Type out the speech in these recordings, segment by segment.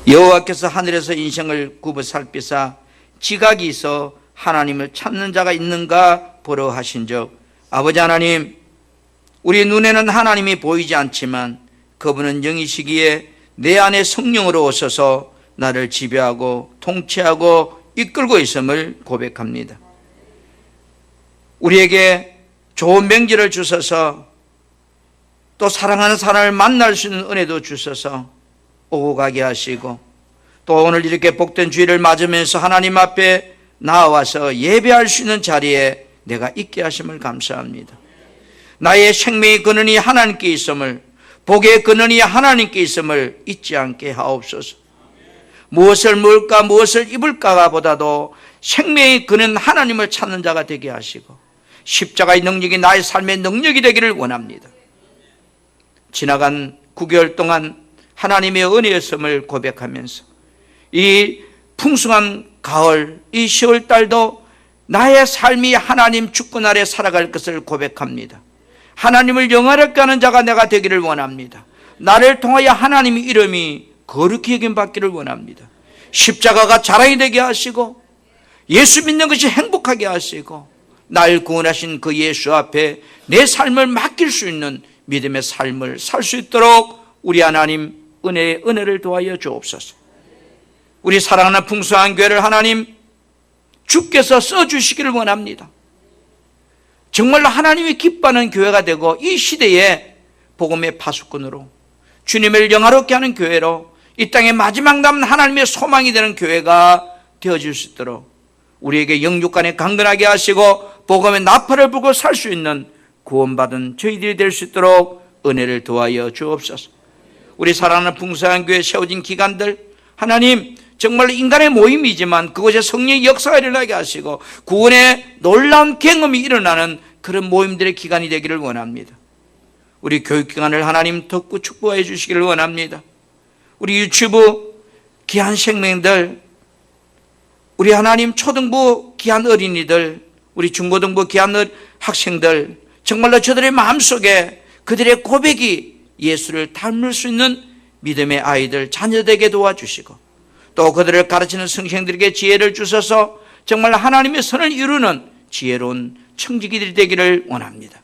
여호와께서 하늘에서 인생을 굽어 살피사 지각이 있어 하나님을 찾는 자가 있는가 보러 하신즉 아버지 하나님, 우리 눈에는 하나님이 보이지 않지만 그분은 영이시기에 내 안에 성령으로 오셔서 나를 지배하고 통치하고 이끌고 있음을 고백합니다. 우리에게 좋은 명제를 주셔서 또 사랑하는 사람을 만날 수 있는 은혜도 주셔서 오고 가게 하시고 또 오늘 이렇게 복된 주일을 맞으면서 하나님 앞에 나와서 예배할 수 있는 자리에 내가 있게 하심을 감사합니다. 나의 생명의 근원이 하나님께 있음을, 복의 근원이 하나님께 있음을 잊지 않게 하옵소서. 무엇을 먹을까 무엇을 입을까가 보다도 생명의 근원 하나님을 찾는 자가 되게 하시고 십자가의 능력이 나의 삶의 능력이 되기를 원합니다. 지나간 9개월 동안 하나님의 은혜였음을 고백하면서 이 풍성한 가을, 이 10월달도 나의 삶이 하나님 주권 아래 살아갈 것을 고백합니다. 하나님을 영화롭게 하는 자가 내가 되기를 원합니다. 나를 통하여 하나님의 이름이 거룩히 여김받기를 원합니다. 십자가가 자랑이 되게 하시고 예수 믿는 것이 행복하게 하시고 날 구원하신 그 예수 앞에 내 삶을 맡길 수 있는 믿음의 삶을 살 수 있도록 우리 하나님 은혜를 도하여 주옵소서. 우리 사랑하는 풍성한 교회를 하나님 주께서 써주시기를 원합니다. 정말로 하나님이 기뻐하는 교회가 되고 이 시대에 복음의 파수꾼으로 주님을 영화롭게 하는 교회로 이 땅의 마지막 남은 하나님의 소망이 되는 교회가 되어질 수 있도록 우리에게 영육간에 강건하게 하시고 복음의 나팔을 불고 살 수 있는 구원받은 저희들이 될 수 있도록 은혜를 도하여 주옵소서. 우리 사랑하는 풍성한 교회 세워진 기간들 하나님 정말로 인간의 모임이지만 그곳에 성령의 역사가 일어나게 하시고 구원의 놀라운 경험이 일어나는 그런 모임들의 기간이 되기를 원합니다. 우리 교육기관을 하나님 덕구 축복해 주시기를 원합니다. 우리 유치부 귀한 생명들, 우리 하나님 초등부 귀한 어린이들, 우리 중고등부 귀한 학생들, 정말로 저들의 마음속에 그들의 고백이 예수를 닮을 수 있는 믿음의 아이들, 자녀되게 도와주시고 또 그들을 가르치는 선생들에게 지혜를 주셔서 정말 하나님의 선을 이루는 지혜로운 청지기들이 되기를 원합니다.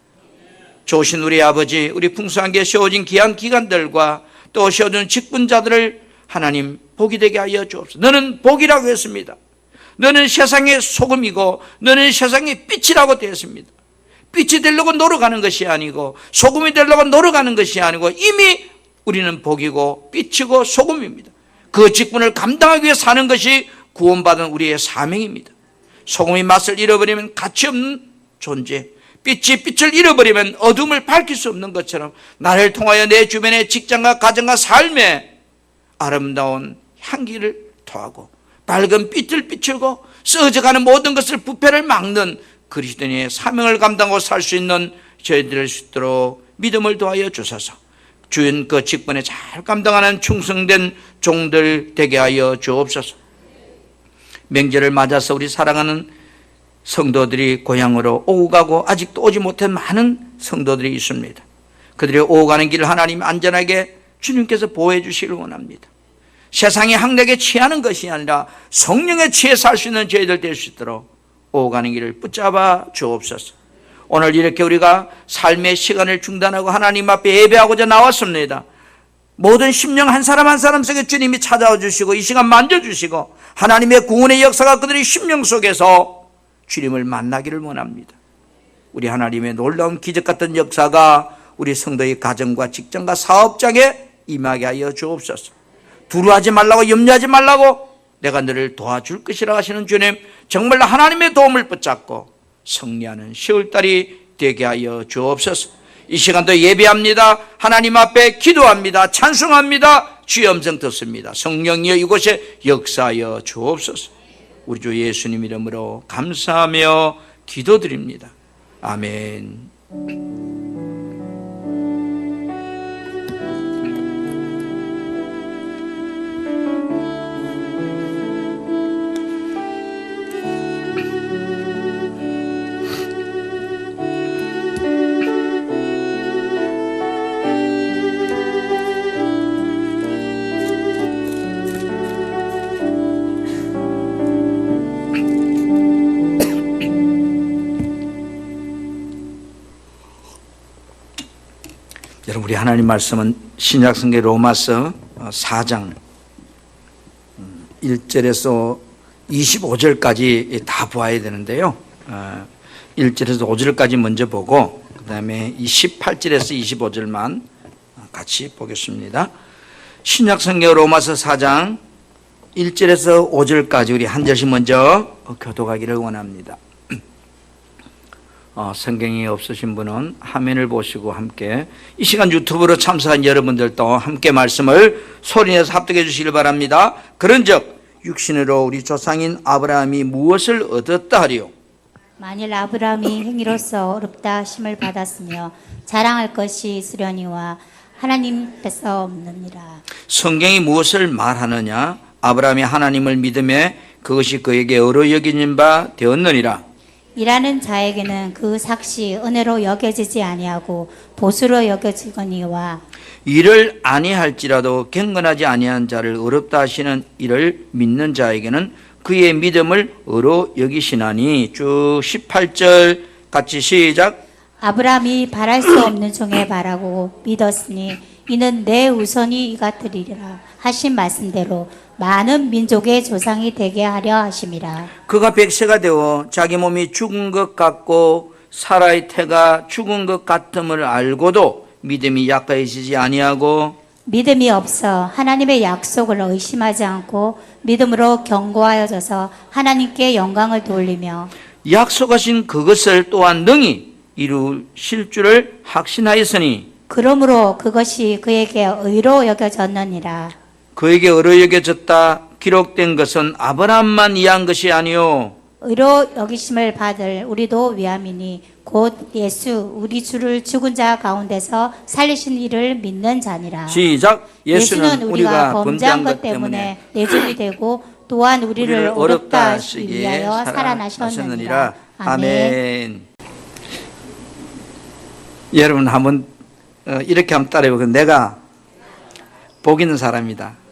좋으신 우리 아버지, 우리 풍성하게 세워진 귀한 기관들과 또 세워진 직분자들을 하나님 복이 되게 하여 주옵소서. 너는 복이라고 했습니다. 너는 세상의 소금이고 너는 세상의 빛이라고 되었습니다. 빛이 되려고 노력하는 것이 아니고 소금이 되려고 노력하는 것이 아니고 이미 우리는 복이고 빛이고 소금입니다. 그 직분을 감당하기 위해 사는 것이 구원받은 우리의 사명입니다. 소금이 맛을 잃어버리면 가치 없는 존재, 빛이 빛을 잃어버리면 어둠을 밝힐 수 없는 것처럼 나를 통하여 내 주변의 직장과 가정과 삶에 아름다운 향기를 더하고 밝은 빛을 비추고 쓰어져가는 모든 것을 부패를 막는 그리스도인의 사명을 감당하고 살 수 있는 저희들 될 수 있도록 믿음을 도하여 주소서. 주인 그 직분에 잘 감당하는 충성된 종들 되게 하여 주옵소서. 명절을 맞아서 우리 사랑하는 성도들이 고향으로 오고 가고 아직도 오지 못한 많은 성도들이 있습니다. 그들이 오고 가는 길을 하나님 안전하게 주님께서 보호해 주시기를 원합니다. 세상의 학력에 취하는 것이 아니라 성령에 취해 살 수 있는 저희들 될 수 있도록 오고 가는 길을 붙잡아 주옵소서. 오늘 이렇게 우리가 삶의 시간을 중단하고 하나님 앞에 예배하고자 나왔습니다. 모든 심령 한 사람 한 사람 속에 주님이 찾아와 주시고 이 시간 만져주시고 하나님의 구원의 역사가 그들의 심령 속에서 주님을 만나기를 원합니다. 우리 하나님의 놀라운 기적 같은 역사가 우리 성도의 가정과 직장과 사업장에 임하게 하여 주옵소서. 두려워하지 말라고 염려하지 말라고 내가 너를 도와줄 것이라 하시는 주님, 정말로 하나님의 도움을 붙잡고 승리하는 10월달이 되게 하여 주옵소서. 이 시간도 예배합니다. 하나님 앞에 기도합니다. 찬송합니다. 주의 음성 듣습니다. 성령이여 이곳에 역사하여 주옵소서. 우리 주 예수님 이름으로 감사하며 기도드립니다. 아멘. 우리 하나님 말씀은 신약성경 로마서 4장 1절에서 25절까지 다 보아야 되는데요. 1절에서 5절까지 먼저 보고 그 다음에 18절에서 25절만 같이 보겠습니다. 신약성경 로마서 4장 1절에서 5절까지 우리 한 절씩 먼저 교독하기를 원합니다. 성경이 없으신 분은 화면을 보시고 함께 이 시간 유튜브로 참석한 여러분들도 함께 말씀을 소리내서 합독해 주시길 바랍니다. 그런즉 육신으로 우리 조상인 아브라함이 무엇을 얻었다 하리요? 만일 아브라함이 행위로서 어렵다 하심을 받았으며 자랑할 것이 있으려니와 하나님께서 없느니라. 성경이 무엇을 말하느냐? 아브라함이 하나님을 믿음에 그것이 그에게 의로 여기는 바 되었느니라. 일하는 자에게는 그 삭시 은혜로 여겨지지 아니하고 보수로 여겨지거니와 일을 아니할지라도 경건하지 아니한 자를 의롭다 하시는 이를 믿는 자에게는 그의 믿음을 의로 여기시나니. 쭉 18절 같이 시작. 아브라함이 바랄 수 없는 종에 바라고 믿었으니 이는 내 우선이 이 같으리라 하신 말씀대로 많은 민족의 조상이 되게 하려 하심이라. 그가 100세가 되어 자기 몸이 죽은 것 같고 사라의 태가 죽은 것 같음을 알고도 믿음이 약해지지 아니하고 믿음이 없어 하나님의 약속을 의심하지 않고 믿음으로 견고하여져서 하나님께 영광을 돌리며 약속하신 그것을 또한 능히 이루실 줄을 확신하였으니 그러므로 그것이 그에게 의로 여겨졌느니라. 그에게 의로 여겨졌다 기록된 것은 아브라함만 위한 것이 아니요 의로 여기심을 받을 우리도 위함이니 곧 예수 우리 주를 죽은 자 가운데서 살리신 이를 믿는 자니라. 시작. 예수는 우리가 범죄한 것 때문에 내줄이 되고 또한 우리를 어렵다 하시기 위하여 살아나셨느니라. 아멘. 여러분 한번 이렇게 한번 따라해보고 내가 복 있는 사람이다.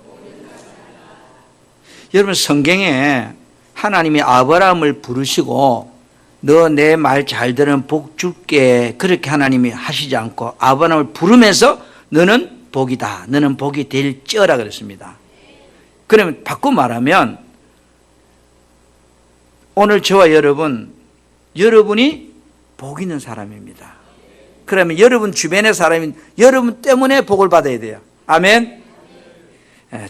여러분 성경에 하나님이 아브라함을 부르시고 너 내 말 잘 들으면 복 줄게 그렇게 하나님이 하시지 않고 아브라함을 부르면서 너는 복이다. 너는 복이 될지어라 그랬습니다. 그러면 바꿔 말하면 오늘 저와 여러분이 복 있는 사람입니다. 그러면 여러분 주변의 사람이 여러분 때문에 복을 받아야 돼요. 아멘.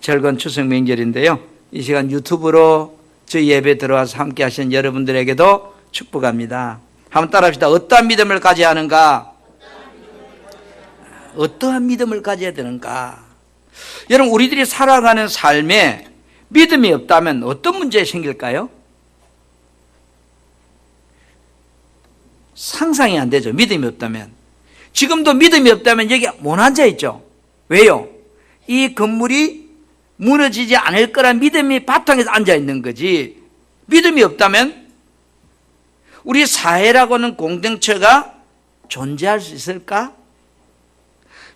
즐거운 추석 명절인데요. 이 시간 유튜브로 저희 예배 들어와서 함께 하신 여러분들에게도 축복합니다. 한번 따라합시다. 어떠한 믿음을 가져야 하는가? 어떠한 믿음을 가져야 되는가? 여러분 우리들이 살아가는 삶에 믿음이 없다면 어떤 문제가 생길까요? 상상이 안 되죠. 믿음이 없다면. 지금도 믿음이 없다면 여기 못 앉아있죠. 왜요? 이 건물이 무너지지 않을 거란 믿음이 바탕에서 앉아있는 거지. 믿음이 없다면 우리 사회라고는 공동체가 존재할 수 있을까?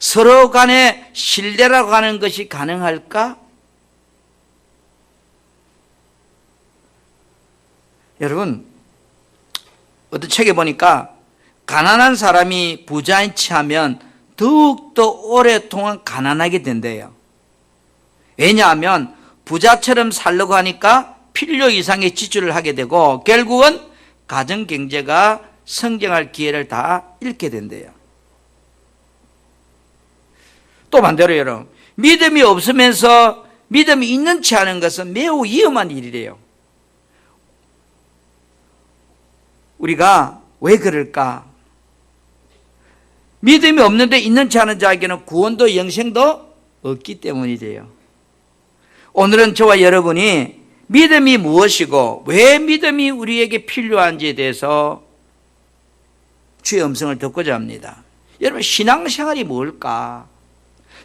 서로 간에 신뢰라고 하는 것이 가능할까? 여러분 어떤 책에 보니까 가난한 사람이 부자인 체하면 더욱더 오랫동안 가난하게 된대요. 왜냐하면 부자처럼 살려고 하니까 필요 이상의 지출을 하게 되고 결국은 가정 경제가 성장할 기회를 다 잃게 된대요. 또 반대로 여러분 믿음이 없으면서 믿음이 있는 채 하는 것은 매우 위험한 일이래요. 우리가 왜 그럴까? 믿음이 없는데 있는 채 하는 자에게는 구원도 영생도 없기 때문이래요. 오늘은 저와 여러분이 믿음이 무엇이고 왜 믿음이 우리에게 필요한지에 대해서 주의 음성을 듣고자 합니다. 여러분 신앙생활이 뭘까?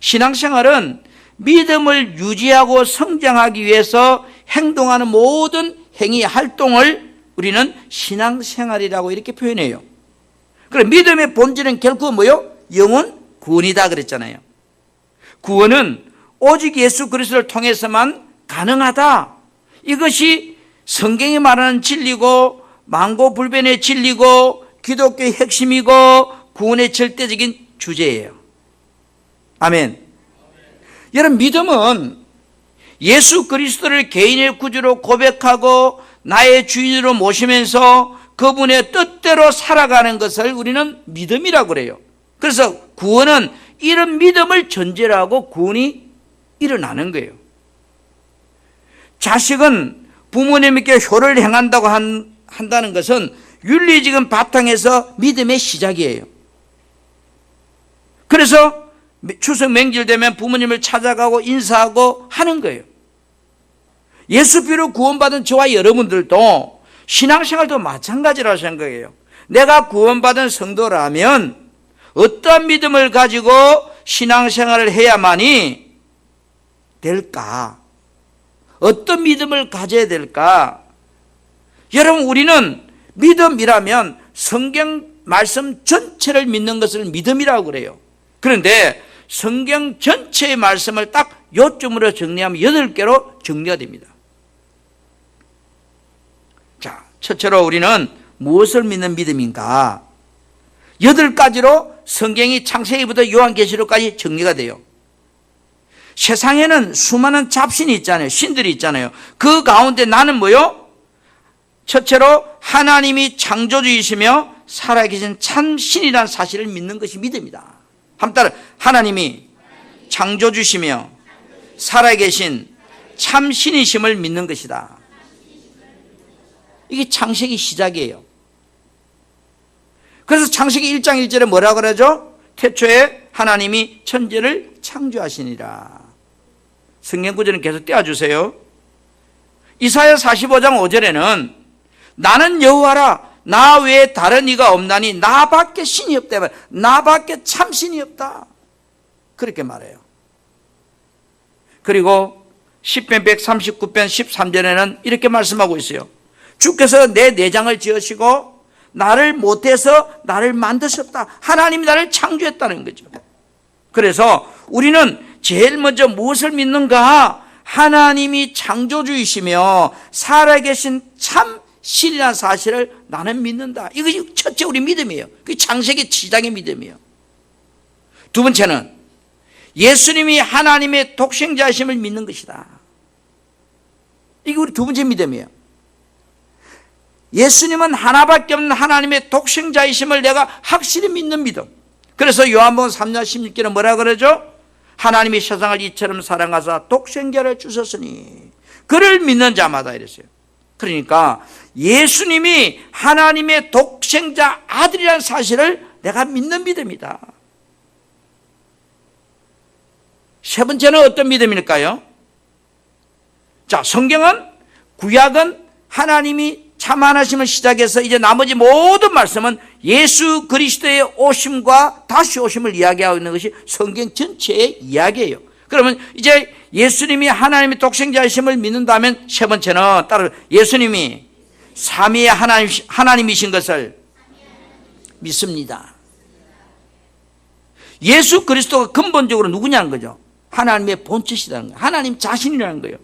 신앙생활은 믿음을 유지하고 성장하기 위해서 행동하는 모든 행위 활동을 우리는 신앙생활이라고 이렇게 표현해요. 그럼 믿음의 본질은 결코 뭐요? 영혼 구원이다 그랬잖아요. 구원은 오직 예수 그리스도를 통해서만 가능하다. 이것이 성경이 말하는 진리고 만고불변의 진리고 기독교의 핵심이고 구원의 절대적인 주제예요. 아멘. 여러분, 믿음은 예수 그리스도를 개인의 구주로 고백하고 나의 주인으로 모시면서 그분의 뜻대로 살아가는 것을 우리는 믿음이라고 그래요. 그래서 구원은 이런 믿음을 전제로 하고 구원이 일어나는 거예요. 자식은 부모님께 효를 행한다고 한다는 것은 윤리적인 바탕에서 믿음의 시작이에요. 그래서 추석 명절되면 부모님을 찾아가고 인사하고 하는 거예요. 예수 피로 구원받은 저와 여러분들도 신앙생활도 마찬가지라고 생각해요. 내가 구원받은 성도라면 어떠한 믿음을 가지고 신앙생활을 해야만이 될까? 어떤 믿음을 가져야 될까? 여러분, 우리는 믿음이라면 성경 말씀 전체를 믿는 것을 믿음이라고 그래요. 그런데 성경 전체의 말씀을 딱 요점으로 정리하면 8개로 정리가 됩니다. 자, 첫째로 우리는 무엇을 믿는 믿음인가? 8가지로 성경이 창세기부터 요한계시록까지 정리가 돼요. 세상에는 수많은 잡신이 있잖아요. 신들이 있잖아요. 그 가운데 나는 뭐요? 첫째로 하나님이 창조주이시며 살아계신 참 신이라는 사실을 믿는 것이 믿음이다. 한번 따라, 하나님이 창조주시며 살아계신 참 신이심을 믿는 것이다. 이게 창세기 시작이에요. 그래서 창세기 1장 1절에 뭐라고 그러죠? 태초에 하나님이 천지를 창조하시니라. 성경 구절은 계속 떼어주세요. 이사야 45장 5절에는 나는 여호와라, 나 외에 다른 이가 없나니 나밖에 신이 없다. 나밖에 참 신이 없다. 그렇게 말해요. 그리고 시편 139편 13절에는 이렇게 말씀하고 있어요. 주께서 내 내장을 지으시고 나를 못해서 나를 만드셨다. 하나님이 나를 창조했다는 거죠. 그래서 우리는 제일 먼저 무엇을 믿는가? 하나님이 창조주이시며 살아계신 참 신이라는 사실을 나는 믿는다. 이것이 첫째 우리 믿음이에요. 그게 창세기 시작의 믿음이에요. 두 번째는 예수님이 하나님의 독생자이심을 믿는 것이다. 이게 우리 두 번째 믿음이에요. 예수님은 하나밖에 없는 하나님의 독생자이심을 내가 확실히 믿는 믿음. 그래서 요한복음 3장 16절에 뭐라 그러죠? 하나님이 세상을 이처럼 사랑하사 독생자를 주셨으니 그를 믿는 자마다 이랬어요. 그러니까 예수님이 하나님의 독생자 아들이라는 사실을 내가 믿는 믿음이다. 세 번째는 어떤 믿음일까요? 자, 성경은, 구약은 하나님이 참하나심을 시작해서 이제 나머지 모든 말씀은 예수 그리스도의 오심과 다시 오심을 이야기하고 있는 것이 성경 전체의 이야기예요. 그러면 이제 예수님이 하나님의 독생자이심을 믿는다면 세 번째는 따로 예수님이 삼위의 하나님이신 것을 믿습니다. 예수 그리스도가 근본적으로 누구냐는 거죠. 하나님의 본체시다는 거예요. 하나님 자신이라는 거예요.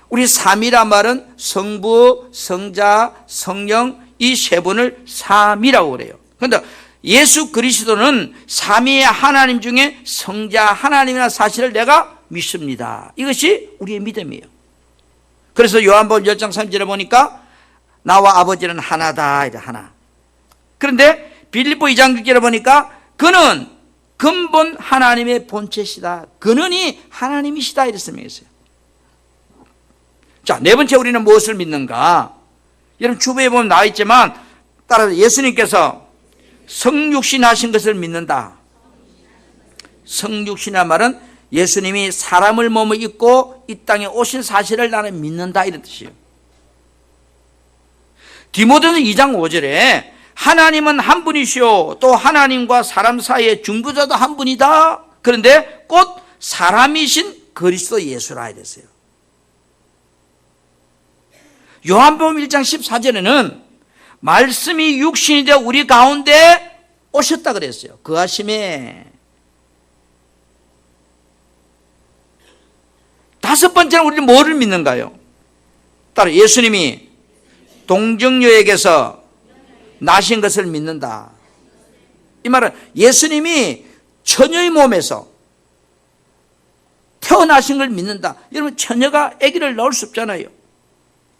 우리 삼위란 말은 성부, 성자, 성령 이 세 분을 삼위라고 그래요. 그런데 예수 그리스도는 삼위의 하나님 중에 성자 하나님이라는 사실을 내가 믿습니다. 이것이 우리의 믿음이에요. 그래서 요한복음 10장 3절에 보니까 나와 아버지는 하나다. 이래 하나. 그런데 빌립보 2장 6절에 보니까 그는 근본 하나님의 본체시다. 그는이 하나님이시다. 이렇게 설명했어요. 자, 네 번째 우리는 무엇을 믿는가? 여러분 주부에 보면 나와 있지만 따라서 예수님께서 성육신 하신 것을 믿는다. 성육신이란 말은 예수님이 사람을 몸을 입고 이 땅에 오신 사실을 나는 믿는다 이런 뜻이에요. 디모데전서 2장 5절에 하나님은 한 분이시오 또 하나님과 사람 사이의 중보자도 한 분이다. 그런데 곧 사람이신 그리스도 예수라 이랬어요. 요한복음 1장 14절에는 말씀이 육신이 되어 우리 가운데 오셨다 그랬어요. 그 하심에. 다섯 번째는 우리는 뭐를 믿는가요? 따로 예수님이 동정녀에게서 나신 것을 믿는다. 이 말은 예수님이 처녀의 몸에서 태어나신 걸 믿는다. 여러분, 처녀가 아기를 낳을 수 없잖아요.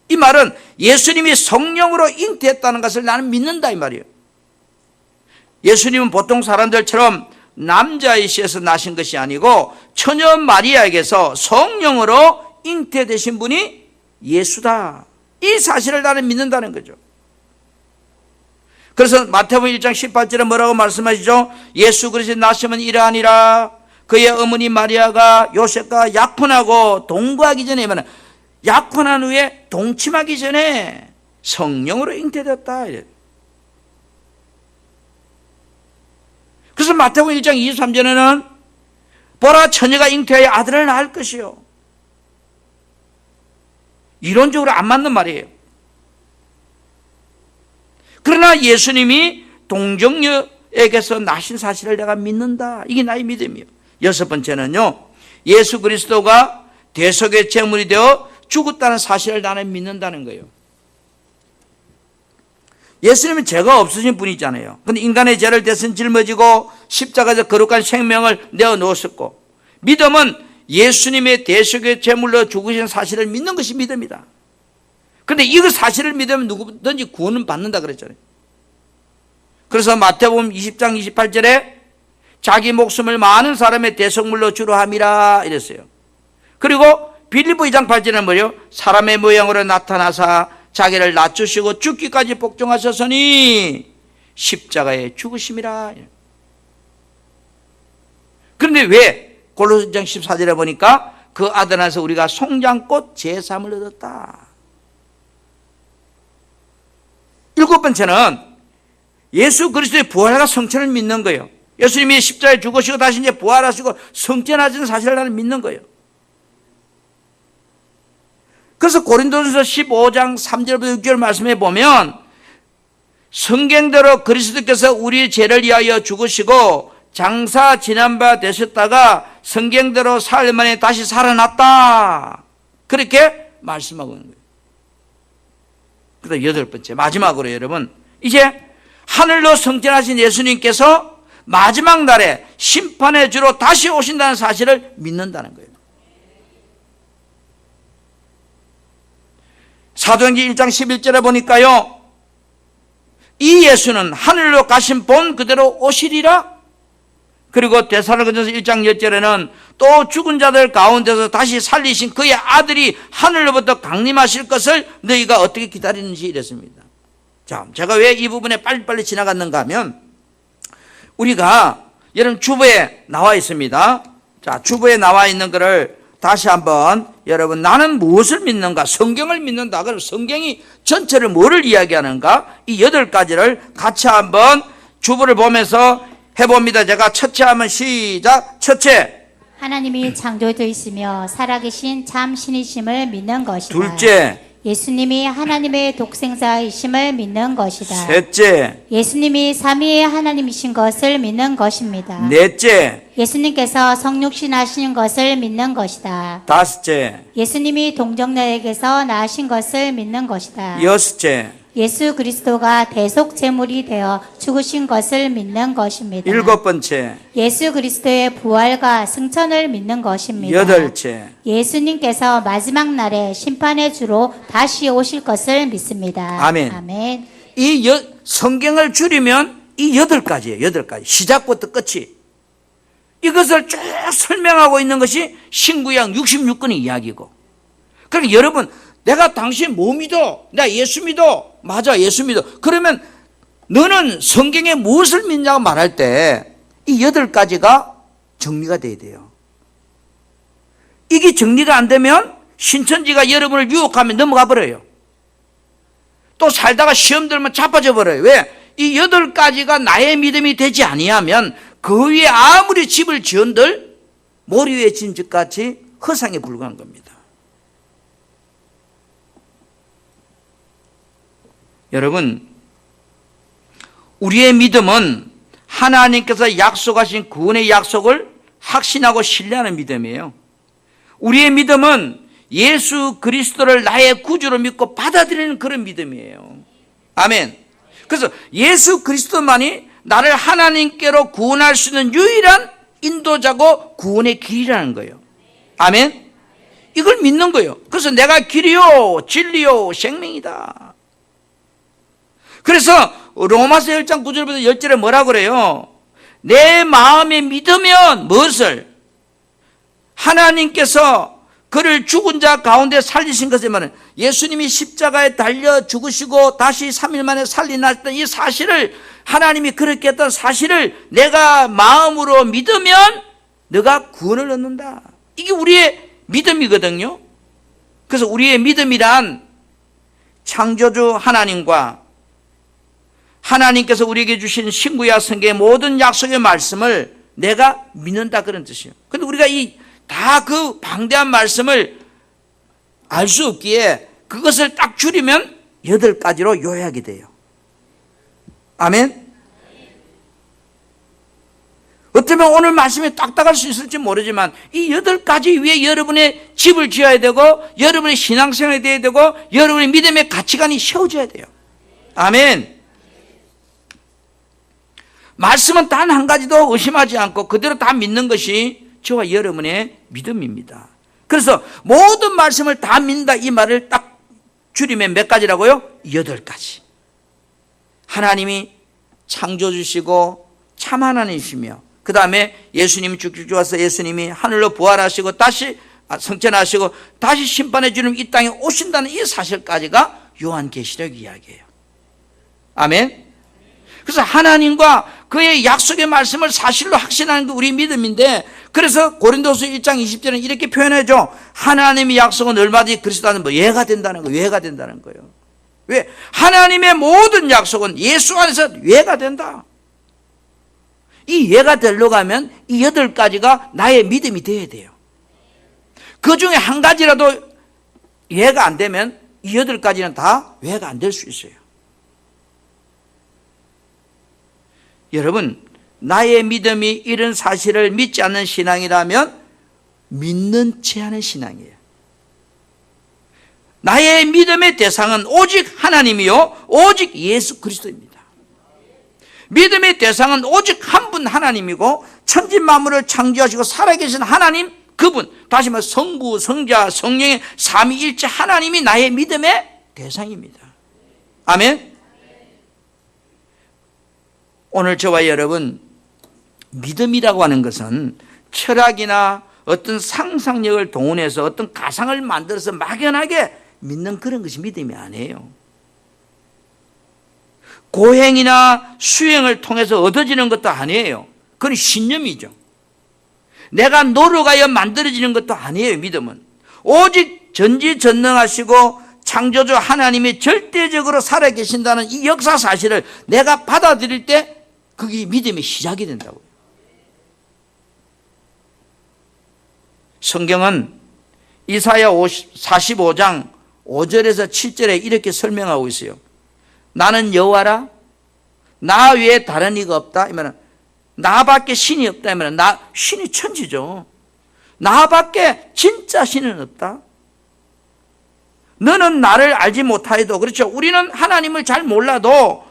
이 말은 예수님이 성령으로 잉태했다는 것을 나는 믿는다 이 말이에요. 예수님은 보통 사람들처럼 남자이시에서 나신 것이 아니고 처녀 마리아에게서 성령으로 잉태되신 분이 예수다. 이 사실을 나는 믿는다는 거죠. 그래서 마태복음 1장 18절에 뭐라고 말씀하시죠? 예수 그리스도의 나심은 이러하니라. 그의 어머니 마리아가 요셉과 약혼하고 동거하기 전에, 약혼한 후에 동침하기 전에 성령으로 잉태되었다. 그래서 마태복음 1장 23절에는 보라, 처녀가 잉태하여 아들을 낳을 것이요. 이론적으로 안 맞는 말이에요. 그러나 예수님이 동정녀에게서 나신 사실을 내가 믿는다. 이게 나의 믿음이에요. 여섯 번째는요, 예수 그리스도가 대속의 제물이 되어 죽었다는 사실을 나는 믿는다는 거예요. 예수님은 죄가 없으신 분이잖아요. 근데 인간의 죄를 대신 짊어지고 십자가에서 거룩한 생명을 내어 놓으셨고, 믿음은 예수님의 대속의 제물로 죽으신 사실을 믿는 것이 믿음이다. 그런데 이거 사실을 믿으면 누구든지 구원은 받는다 그랬잖아요. 그래서 마태복음 20장 28절에 자기 목숨을 많은 사람의 대속물로 주로 함이라 이랬어요. 그리고 빌립보 2장 8절에는 뭐예요? 사람의 모양으로 나타나사 자기를 낮추시고 죽기까지 복종하셨으니 십자가에 죽으심이라. 그런데 왜 골로새 1장 14절에 보니까 그 아들 안에서 우리가 송장꽃 제3을 얻었다. 일곱 번째는 예수 그리스도의 부활과 성천을 믿는 거예요. 예수님이 십자가에 죽으시고 다시 이제 부활하시고 성천하시는 사실을 나는 믿는 거예요. 그래서 고린도전서 15장 3절부터 6절 말씀해 보면 성경대로 그리스도께서 우리 죄를 위하여 죽으시고 장사 지난 바 되셨다가 성경대로 사흘 만에 다시 살아났다. 그렇게 말씀하고 있는 거예요. 그다음 여덟 번째, 마지막으로 여러분, 이제 하늘로 승천하신 예수님께서 마지막 날에 심판의 주로 다시 오신다는 사실을 믿는다는 거예요. 사도행전 1장 11절에 보니까요, 이 예수는 하늘로 가신 본 그대로 오시리라. 그리고 데살로니가전서 1장 10절에는 또 죽은 자들 가운데서 다시 살리신 그의 아들이 하늘로부터 강림하실 것을 너희가 어떻게 기다리는지 이랬습니다. 자, 제가 왜 이 부분에 빨리빨리 지나갔는가 하면, 우리가 여러분 주보에 나와 있습니다. 자, 주보에 나와 있는 것을 다시 한번 여러분, 나는 무엇을 믿는가? 성경을 믿는다. 그럼 성경이 전체를 뭐를 이야기하는가? 이 8가지를 같이 한번 주보를 보면서 해봅니다. 제가 첫째 하면 시작. 첫째, 하나님이 창조주이시며 살아계신 참 신이심을 믿는 것이다. 둘째, 예수님이 하나님의 독생자이심을 믿는 것이다. 셋째, 예수님이 삼위의 하나님이신 것을 믿는 것입니다. 넷째, 예수님께서 성육신하신 것을 믿는 것이다. 다섯째, 예수님이 동정녀에게서 나신 것을 믿는 것이다. 여섯째, 예수 그리스도가 대속 제물이 되어 죽으신 것을 믿는 것입니다. 일곱 번째, 예수 그리스도의 부활과 승천을 믿는 것입니다. 여덟째, 예수님께서 마지막 날에 심판의 주로 다시 오실 것을 믿습니다. 아멘. 아멘. 이 성경을 줄이면 이 8가지예요. 8가지. 시작부터 끝이. 이것을 쭉 설명하고 있는 것이 신구약 66권의 이야기고. 그러니까 여러분, 내가 당신 뭐 믿어? 나 예수 믿어. 맞아, 예수 믿어. 그러면 너는 성경에 무엇을 믿냐고 말할 때 이 8가지가 정리가 돼야 돼요. 이게 정리가 안 되면 신천지가 여러분을 유혹하면 넘어가 버려요. 또 살다가 시험 들면 자빠져 버려요. 왜? 이 8가지가 나의 믿음이 되지 아니하면 그 위에 아무리 집을 지은들 모리 위에 진 집같이 허상에 불과한 겁니다. 여러분, 우리의 믿음은 하나님께서 약속하신 구원의 약속을 확신하고 신뢰하는 믿음이에요. 우리의 믿음은 예수 그리스도를 나의 구주로 믿고 받아들이는 그런 믿음이에요. 아멘. 그래서 예수 그리스도만이 나를 하나님께로 구원할 수 있는 유일한 인도자고 구원의 길이라는 거예요. 아멘? 이걸 믿는 거예요. 그래서 내가 길이요 진리요 생명이다. 그래서 로마서 1장 9절부터 10절에 뭐라 그래요? 내 마음에 믿으면 무엇을? 하나님께서 그를 죽은 자 가운데 살리신 것을 말은 예수님이 십자가에 달려 죽으시고 다시 3일 만에 살리셨던 이 사실을, 하나님이 그렇게 했던 사실을 내가 마음으로 믿으면 너가 구원을 얻는다. 이게 우리의 믿음이거든요. 그래서 우리의 믿음이란 창조주 하나님과 하나님께서 우리에게 주신 신구약 성경의 모든 약속의 말씀을 내가 믿는다, 그런 뜻이에요. 그런데 우리가 다 그 방대한 말씀을 알 수 없기에 그것을 딱 줄이면 8가지로 요약이 돼요. 아멘? 어쩌면 오늘 말씀이 딱딱할 수 있을지 모르지만 이 8가지 위에 여러분의 집을 지어야 되고, 여러분의 신앙생활이 되어야 되고, 여러분의 믿음의 가치관이 세워져야 돼요. 아멘. 말씀은 단 한 가지도 의심하지 않고 그대로 다 믿는 것이 저와 여러분의 믿음입니다. 그래서 모든 말씀을 다 믿는다, 이 말을 딱 줄이면 몇 가지라고요? 8가지. 하나님이 창조주시고 참 하나님이시며, 그 다음에 예수님이 죽기 와서 예수님이 하늘로 부활하시고 다시 성천하시고 다시 심판해 주는 이 땅에 오신다는 이 사실까지가 요한계시록 이야기예요. 아멘. 그래서 하나님과 그의 약속의 말씀을 사실로 확신하는 게 우리 믿음인데, 그래서 고린도서 1장 20절은 이렇게 표현해줘. 하나님의 약속은 얼마든지 그리스도 안에 예가 된다는 거예요. 예가 된다는 거예요. 왜? 하나님의 모든 약속은 예수 안에서 예가 된다. 이 예가 되려고 하면 이 8가지가 나의 믿음이 되어야 돼요. 그 중에 한 가지라도 예가 안 되면 이 8가지는 다 예가 안 될 수 있어요. 여러분, 나의 믿음이 이런 사실을 믿지 않는 신앙이라면 믿는 채 하는 신앙이에요. 나의 믿음의 대상은 오직 하나님이요 오직 예수 그리스도입니다. 믿음의 대상은 오직 한 분 하나님이고, 천지 만물을 창조하시고 살아계신 하나님, 그분, 다시 말해 성부, 성자, 성령의 삼위일체 하나님이 나의 믿음의 대상입니다. 아멘. 오늘 저와 여러분, 믿음이라고 하는 것은 철학이나 어떤 상상력을 동원해서 어떤 가상을 만들어서 막연하게 믿는 그런 것이 믿음이 아니에요. 고행이나 수행을 통해서 얻어지는 것도 아니에요. 그건 신념이죠. 내가 노력하여 만들어지는 것도 아니에요. 믿음은 오직 전지전능하시고 창조주 하나님이 절대적으로 살아계신다는 이 역사 사실을 내가 받아들일 때 그게 믿음의 시작이 된다고요. 성경은 이사야 45장 5절에서 7절에 이렇게 설명하고 있어요. 나는 여호와라, 나 외에 다른 이가 없다. 이면 나밖에 신이 없다. 이면 신이 천지죠. 나밖에 진짜 신은 없다. 너는 나를 알지 못하여도, 그렇죠, 우리는 하나님을 잘 몰라도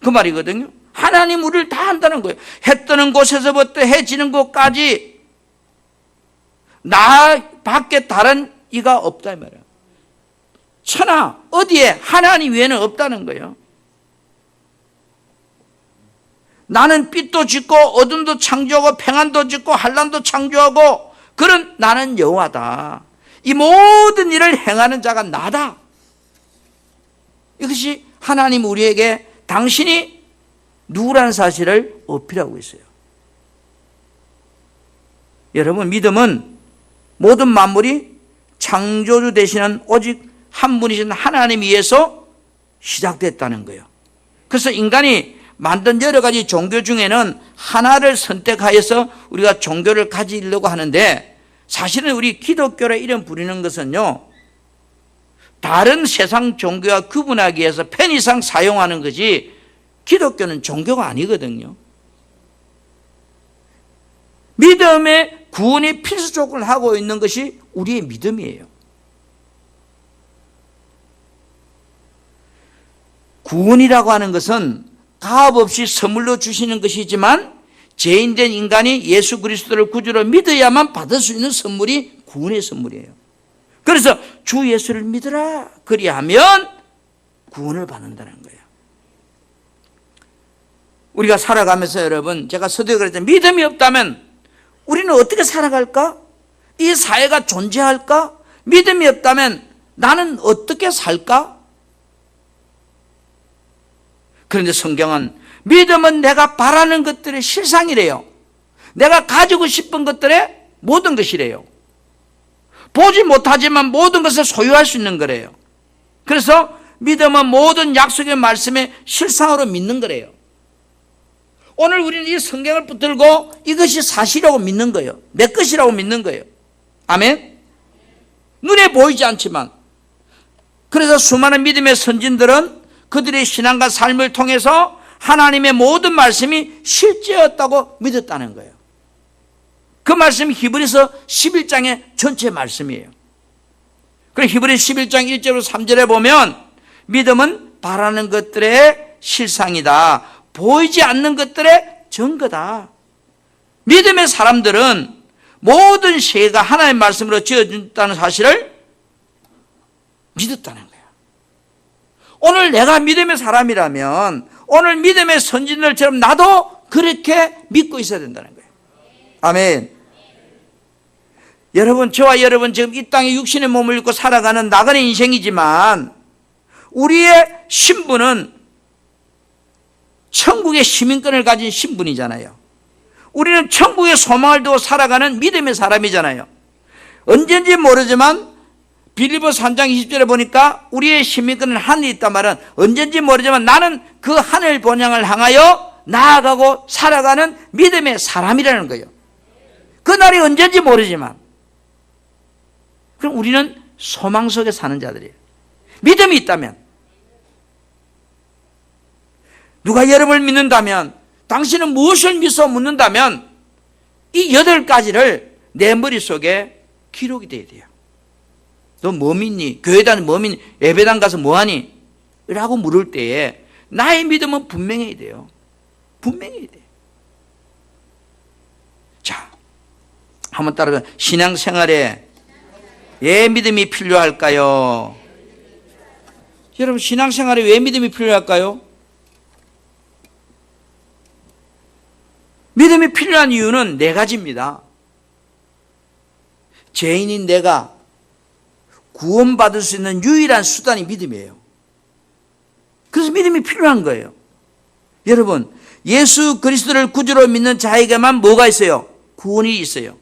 그 말이거든요. 하나님 우리를 다 안다는 거예요. 해 뜨는 곳에서부터 해 지는 곳까지 나밖에 다른 이가 없다 이 말이에요. 천하 어디에 하나님 외에는 없다는 거예요. 나는 빛도 짓고 어둠도 창조하고 평안도 짓고 환난도 창조하고 그런 나는 여호와다. 이 모든 일을 행하는 자가 나다. 이것이 하나님 우리에게 당신이 누구라는 사실을 어필하고 있어요. 여러분, 믿음은 모든 만물이 창조주 되시는 오직 한 분이신 하나님 위에서 시작됐다는 거예요. 그래서 인간이 만든 여러 가지 종교 중에는 하나를 선택하여서 우리가 종교를 가지려고 하는데, 사실은 우리 기독교라 이름 부리는 것은요, 다른 세상 종교와 구분하기 위해서 편의상 사용하는 것이, 기독교는 종교가 아니거든요. 믿음의 구원의 필수 조건을 하고 있는 것이 우리의 믿음이에요. 구원이라고 하는 것은 값 없이 선물로 주시는 것이지만 죄인된 인간이 예수 그리스도를 구주로 믿어야만 받을 수 있는 선물이 구원의 선물이에요. 그래서 주 예수를 믿으라. 그리하면 구원을 받는다는 거예요. 우리가 살아가면서 여러분, 제가 서두에 그랬잖아요. 믿음이 없다면 우리는 어떻게 살아갈까? 이 사회가 존재할까? 믿음이 없다면 나는 어떻게 살까? 그런데 성경은 믿음은 내가 바라는 것들의 실상이래요. 내가 가지고 싶은 것들의 모든 것이래요. 보지 못하지만 모든 것을 소유할 수 있는 거래요. 그래서 믿음은 모든 약속의 말씀의 실상으로 믿는 거래요. 오늘 우리는 이 성경을 붙들고 이것이 사실이라고 믿는 거예요. 내 것이라고 믿는 거예요. 아멘? 눈에 보이지 않지만. 그래서 수많은 믿음의 선진들은 그들의 신앙과 삶을 통해서 하나님의 모든 말씀이 실제였다고 믿었다는 거예요. 그 말씀이 히브리서 11장의 전체 말씀이에요. 그래서 히브리 11장 1절로 3절에 보면 믿음은 바라는 것들의 실상이다. 보이지 않는 것들의 증거다. 믿음의 사람들은 모든 세계가 하나님의 말씀으로 지어준다는 사실을 믿었다는 거예요. 오늘 내가 믿음의 사람이라면 오늘 믿음의 선진들처럼 나도 그렇게 믿고 있어야 된다는 거예요. 아멘. 여러분, 저와 여러분 지금 이 땅에 육신의 몸을 입고 살아가는 나그네 인생이지만 우리의 신분은 천국의 시민권을 가진 신분이잖아요. 우리는 천국의 소망을 두고 살아가는 믿음의 사람이잖아요. 언젠지 모르지만 빌립보서 3장 20절에 보니까 우리의 시민권은 하늘에 있단 말은 언젠지 모르지만 나는 그 하늘 본향을 향하여 나아가고 살아가는 믿음의 사람이라는 거예요. 그 날이 언젠지 모르지만. 그럼 우리는 소망 속에 사는 자들이에요. 믿음이 있다면. 누가 여러분을 믿는다면, 당신은 무엇을 믿어 묻는다면 이 8가지를 내 머릿속에 기록이 돼야 돼요. 너 뭐 믿니? 교회 다니 뭐 믿니? 예배당 가서 뭐 하니? 라고 물을 때에 나의 믿음은 분명해야 돼요. 분명해야 돼요. 자, 한번 따라서 신앙생활에 왜 믿음이 필요할까요? 여러분, 신앙생활에 왜 믿음이 필요할까요? 믿음이 필요한 이유는 4가지입니다. 죄인인 내가 구원받을 수 있는 유일한 수단이 믿음이에요. 그래서 믿음이 필요한 거예요. 여러분, 예수 그리스도를 구주로 믿는 자에게만 뭐가 있어요? 구원이 있어요.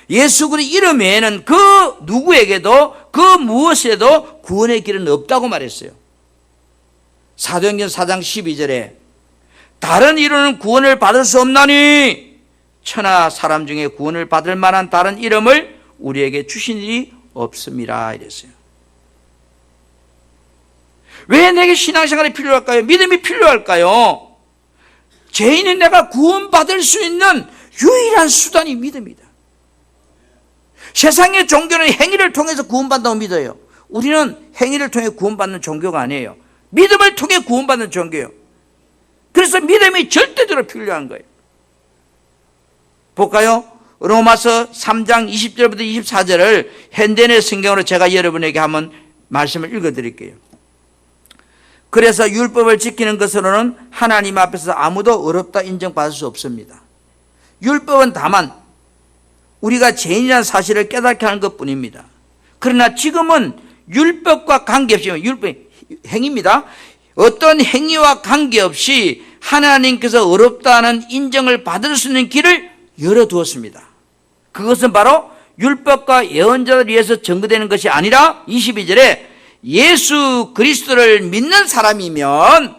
예수 그리스도 이름 외에는 그 누구에게도 그 무엇에도 구원의 길은 없다고 말했어요. 사도행전 4장 12절에 다른 이름은 구원을 받을 수 없나니 천하 사람 중에 구원을 받을 만한 다른 이름을 우리에게 주신 일이 없습니다. 이랬어요. 왜 내게 신앙생활이 필요할까요? 믿음이 필요할까요? 죄인인 내가 구원받을 수 있는 유일한 수단이 믿음이다. 세상의 종교는 행위를 통해서 구원받는다고 믿어요. 우리는 행위를 통해 구원받는 종교가 아니에요. 믿음을 통해 구원받는 종교예요. 그래서 믿음이 절대적으로 필요한 거예요. 볼까요? 로마서 3장 20절부터 24절을 현대의 성경으로 제가 여러분에게 한번 말씀을 읽어드릴게요. 그래서 율법을 지키는 것으로는 하나님 앞에서 아무도 의롭다 인정받을 수 없습니다. 율법은 다만 우리가 죄인이라는 사실을 깨닫게 하는 것뿐입니다. 그러나 지금은 율법과 관계없이, 율법 행위입니다. 어떤 행위와 관계없이 하나님께서 어렵다는 인정을 받을 수 있는 길을 열어두었습니다. 그것은 바로 율법과 예언자를 위해서 증거되는 것이 아니라 22절에 예수 그리스도를 믿는 사람이면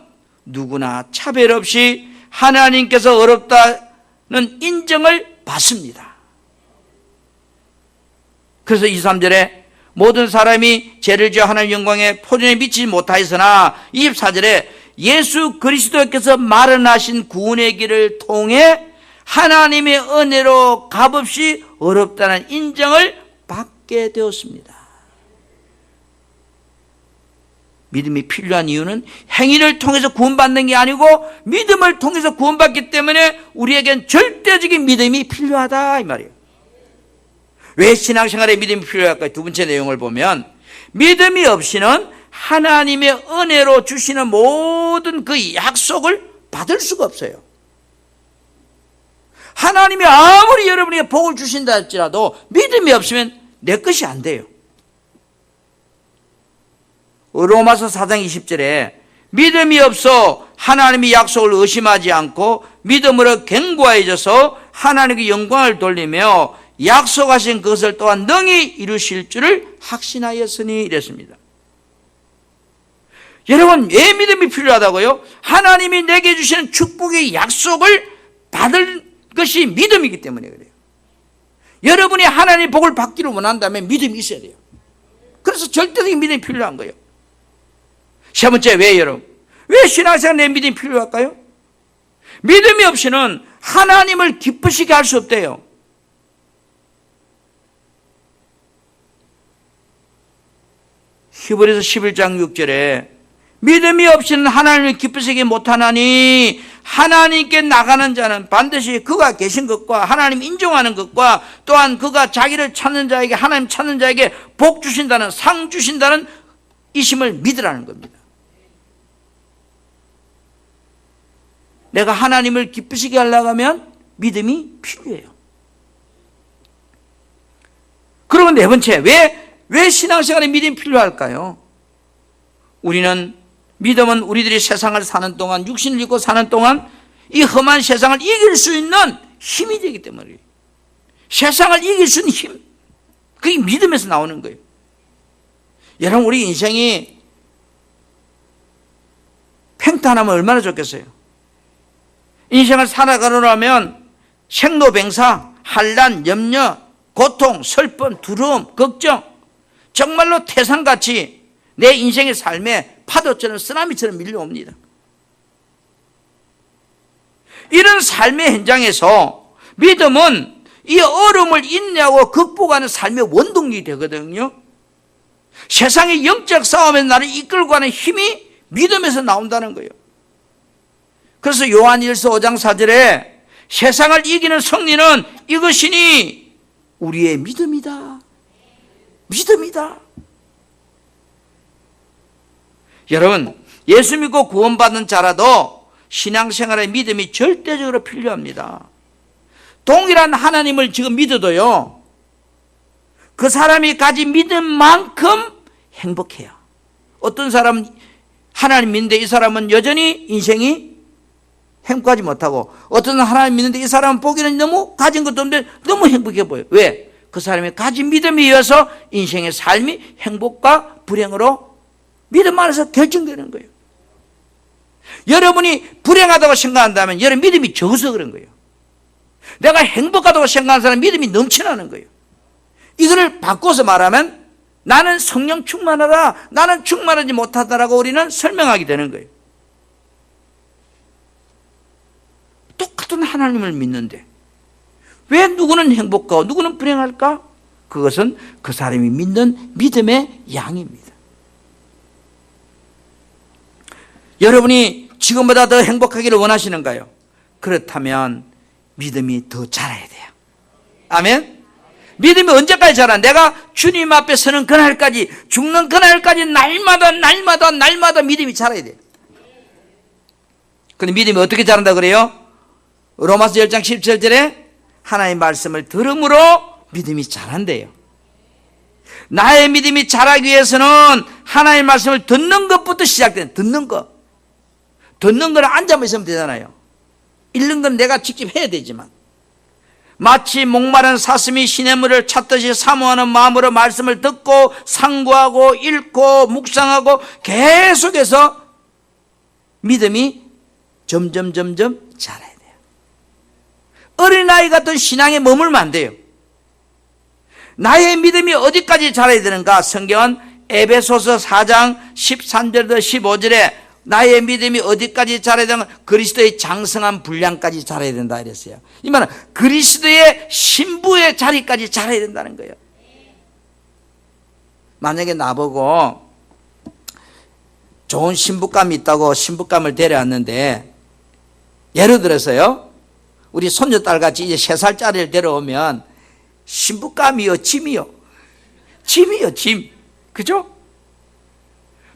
누구나 차별 없이 하나님께서 어렵다는 인정을 받습니다. 그래서 23절에 모든 사람이 죄를 지어 하나님의 영광에 포전에 미치지 못하였으나 24절에 예수 그리스도께서 마련하신 구원의 길을 통해 하나님의 은혜로 값없이 어렵다는 인정을 받게 되었습니다. 믿음이 필요한 이유는 행위를 통해서 구원받는 게 아니고 믿음을 통해서 구원받기 때문에 우리에겐 절대적인 믿음이 필요하다 이 말이에요. 왜 신앙생활에 믿음이 필요할까요? 두 번째 내용을 보면 믿음이 없이는 하나님의 은혜로 주시는 모든 그 약속을 받을 수가 없어요. 하나님이 아무리 여러분에게 복을 주신다 할지라도 믿음이 없으면 내 것이 안 돼요. 로마서 4장 20절에 믿음이 없어 하나님의 약속을 의심하지 않고 믿음으로 견고해져서 하나님께 영광을 돌리며 약속하신 것을 또한 능히 이루실 줄을 확신하였으니 이랬습니다. 여러분, 왜 믿음이 필요하다고요? 하나님이 내게 주시는 축복의 약속을 받을 것이 믿음이기 때문에 그래요. 여러분이 하나님의 복을 받기를 원한다면 믿음이 있어야 돼요. 그래서 절대적인 믿음이 필요한 거예요. 세 번째, 왜 여러분? 왜 신앙생활 내 믿음이 필요할까요? 믿음이 없이는 하나님을 기쁘시게 할 수 없대요. 히브리서 11장 6절에 믿음이 없이는 하나님을 기쁘시게 못하나니 하나님께 나가는 자는 반드시 그가 계신 것과 하나님 인정하는 것과 또한 그가 자기를 찾는 자에게 하나님 찾는 자에게 복 주신다는 상 주신다는 이심을 믿으라는 겁니다. 내가 하나님을 기쁘시게 하려고 하면 믿음이 필요해요. 그러면 네 번째, 왜 신앙생활에 믿음이 필요할까요? 믿음은 우리들이 세상을 사는 동안, 육신을 입고 사는 동안 이 험한 세상을 이길 수 있는 힘이 되기 때문에 세상을 이길 수 있는 힘, 그게 믿음에서 나오는 거예요. 여러분, 우리 인생이 평탄하면 얼마나 좋겠어요? 인생을 살아가려면 생로병사, 환난, 염려, 고통, 슬픔, 두려움, 걱정, 정말로 태산같이 내 인생의 삶에 파도처럼 쓰나미처럼 밀려옵니다. 이런 삶의 현장에서 믿음은 이 어려움을 인내하고 극복하는 삶의 원동력이 되거든요. 세상의 영적 싸움에서 나를 이끌고 가는 힘이 믿음에서 나온다는 거예요. 그래서 요한일서 5장 4절에 세상을 이기는 승리는 이것이니 우리의 믿음이다. 믿음이다. 여러분, 예수 믿고 구원받는 자라도 신앙생활에 믿음이 절대적으로 필요합니다. 동일한 하나님을 지금 믿어도요, 그 사람이 가진 믿음만큼 행복해요. 어떤 사람은 하나님 믿는데 이 사람은 여전히 인생이 행복하지 못하고, 어떤 하나님 믿는데 이 사람은 보기에는 너무 가진 것도 없는데 너무 행복해 보여요. 왜? 그 사람이 가진 믿음에 의해서 인생의 삶이 행복과 불행으로 믿음 안에서 결정되는 거예요. 여러분이 불행하다고 생각한다면 여러분 믿음이 적어서 그런 거예요. 내가 행복하다고 생각하는 사람은 믿음이 넘쳐나는 거예요. 이거를 바꿔서 말하면 나는 성령 충만하다, 나는 충만하지 못하다라고 우리는 설명하게 되는 거예요. 똑같은 하나님을 믿는데 왜 누구는 행복하고 누구는 불행할까? 그것은 그 사람이 믿는 믿음의 양입니다. 여러분이 지금보다 더 행복하기를 원하시는가요? 그렇다면 믿음이 더 자라야 돼요. 아멘? 믿음이 언제까지 자라? 내가 주님 앞에 서는 그날까지, 죽는 그날까지 날마다 믿음이 자라야 돼요. 근데 믿음이 어떻게 자란다 그래요? 로마서 10장 17절에 하나님의 말씀을 들음으로 믿음이 자란대요. 나의 믿음이 자라기 위해서는 하나님의 말씀을 듣는 것부터 시작돼요. 듣는 거. 듣는 거는 앉아만 있으면 되잖아요. 읽는 건 내가 직접 해야 되지만, 마치 목마른 사슴이 시냇물을 찾듯이 사모하는 마음으로 말씀을 듣고 상고하고 읽고 묵상하고 계속해서 믿음이 점점 자라야 돼요. 어린아이 같은 신앙에 머물면 안 돼요. 나의 믿음이 어디까지 자라야 되는가? 성경은 에베소서 4장 13절부터 15절에 나의 믿음이 어디까지 자라야 되는가? 그리스도의 장성한 분량까지 자라야 된다 이랬어요. 이 말은 그리스도의 신부의 자리까지 자라야 된다는 거예요. 만약에 나보고 좋은 신부감이 있다고 신부감을 데려왔는데, 예를 들어서요, 우리 손녀딸같이 이제 3살짜리를 데려오면 신부감이요, 짐이요? 짐이요, 짐. 그죠?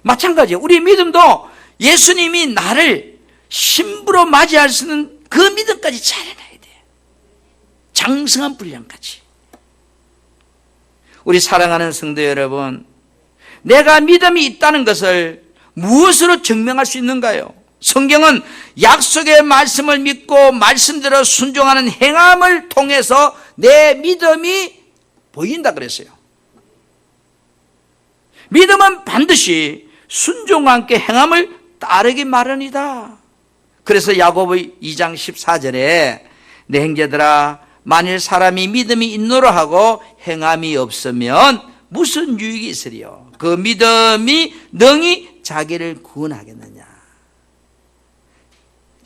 마찬가지예요. 우리 믿음도 예수님이 나를 신부로 맞이할 수 있는 그 믿음까지 잘해놔야 돼요. 장성한 분량까지. 우리 사랑하는 성도 여러분, 내가 믿음이 있다는 것을 무엇으로 증명할 수 있는가요? 성경은 약속의 말씀을 믿고 말씀대로 순종하는 행함을 통해서 내 믿음이 보인다 그랬어요. 믿음은 반드시 순종과 함께 행함을 따르기 마련이다. 그래서 야고보 2장 14절에 내 형제들아, 만일 사람이 믿음이 있노라 하고 행함이 없으면 무슨 유익이 있으리요? 그 믿음이 능히 자기를 구원하겠느냐?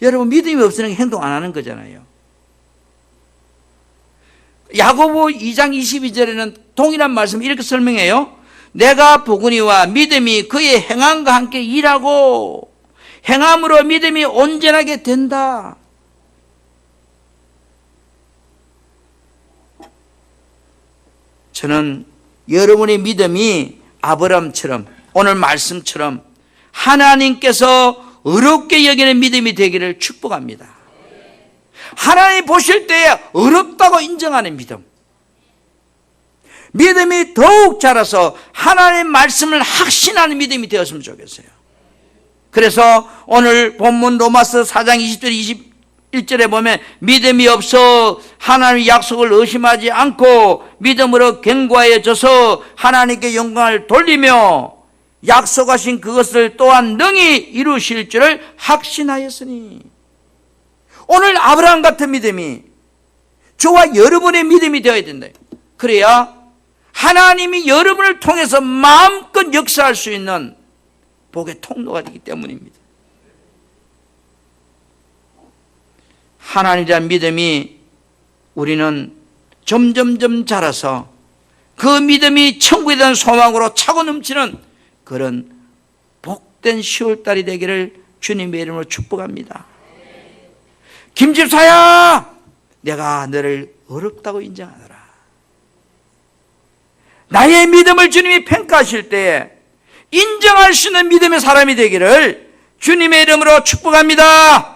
여러분, 믿음이 없으면 행동 안 하는 거잖아요. 야고보 2장 22절에는 동일한 말씀 이렇게 설명해요. 내가 보거니와 믿음이 그의 행함과 함께 일하고 행함으로 믿음이 온전하게 된다. 저는 여러분의 믿음이 아브라함처럼 오늘 말씀처럼 하나님께서 어렵게 여기는 믿음이 되기를 축복합니다. 하나님 보실 때에 어렵다고 인정하는 믿음. 믿음이 더욱 자라서 하나님의 말씀을 확신하는 믿음이 되었으면 좋겠어요. 그래서 오늘 본문 로마서 4장 20절 21절에 보면 믿음이 없어 하나님의 약속을 의심하지 않고 믿음으로 견고하여져서 하나님께 영광을 돌리며 약속하신 그것을 또한 능히 이루실 줄을 확신하였으니, 오늘 아브라함 같은 믿음이 저와 여러분의 믿음이 되어야 된다. 그래야 하나님이 여러분을 통해서 마음껏 역사할 수 있는 복의 통로가 되기 때문입니다. 하나님이란 믿음이 우리는 점점점 자라서 그 믿음이 천국에 대한 소망으로 차고 넘치는 그런 복된 10월달이 되기를 주님의 이름으로 축복합니다. 김집사야, 내가 너를 어렵다고 인정하노라. 나의 믿음을 주님이 평가하실 때 인정할 수 있는 믿음의 사람이 되기를 주님의 이름으로 축복합니다.